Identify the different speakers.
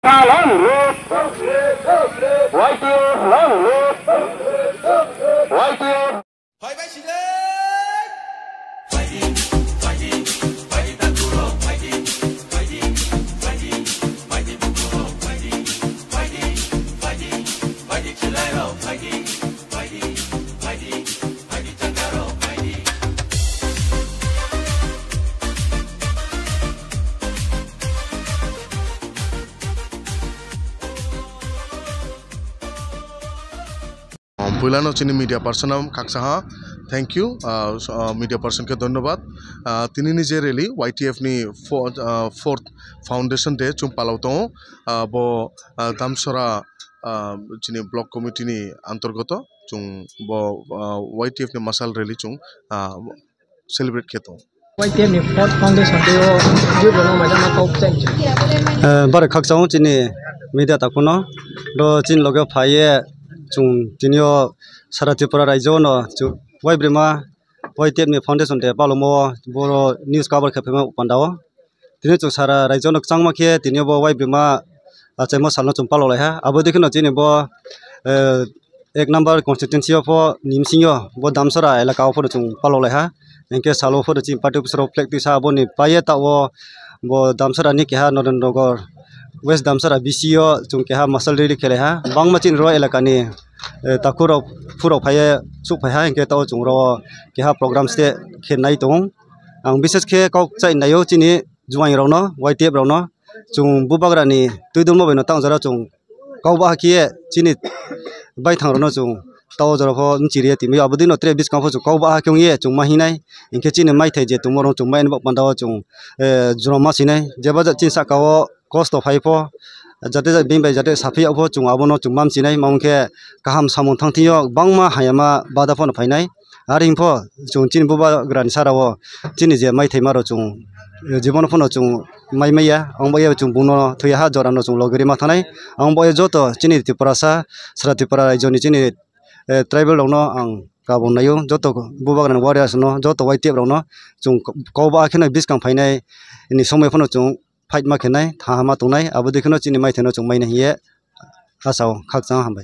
Speaker 1: Kaksa long road. YTF long road. YTF.
Speaker 2: Bye bye, Chile. Fighting, fighting, fighting Takuro, fighting, fighting, fighting, fighting Takuro, fighting, fighting, fighting, fighting Chileno, fighting, fighting, fighting, fighting Takaro, fighting.
Speaker 3: Pulano chini media person kaksa ha thank you media person ke dhanyabad tini nije rally YTF ni fourth foundation day chung palauto bo damsora chini block committee ni antargoto chung bo YTF ni masal rally chung celebrate keto
Speaker 4: YTF ni fourth foundation day o judo ma jama ko chai
Speaker 5: bar kaksa chini media takuno do chin loge phaye chung tinio sara tripura raijo no waibrima YTF ni foundation de palomo boro news cover khapema upandao tini chu sara raijo no changma khe tinio bo waibrima achemo salno chung palo lai ha abo dekhino chini bo ek number constituency of nimsingyo bo damsara elaka of chung palo lai ha enke salo for chim party officer of flag tisa bo ni paye ta bo damsara ni kha Narendra West Damsara BCO chung ke ha masal rally khele ha bangmachin ro elaka ni takuro puro phaye su phaya enke taw chung ro ke ha program ste khenai tong ang bises khe kau chai nayo chini juai ro no YTF ro no chung bubagra ni tuidum mo beno tang jara chung kau ba khie chini bai thang ro no chung taw jara pho nchiri ti mi abudi no tre bis ka pho chu kau ba kyong ye chung ma hinai enke chini mai thai je tumoro chung mai no pandaw chung jroma sinai jeba ja chin sa kawo cost of hypo jate bing bai jate safi abo chung abono chungmam sinai mongke kaham samon thangthiyo bangma hayama bada phone phainai aring pho chung chin buba gran sarawo chini je mai thaima ro chung jibon phone chung mai maiya angboya chung buno thuya ha jorano chung logri ma thanai angboya joto chini tripura sa sra tripura joni chini tribal no ang kabon nayo joto buba gran warriors no joto YTF ro no chung koba khena bis kang phainai ni somay phone chung fight ma khenai tha ma tunai abu dekhno chini mai theno chung mai na hiye asao khakcha hambai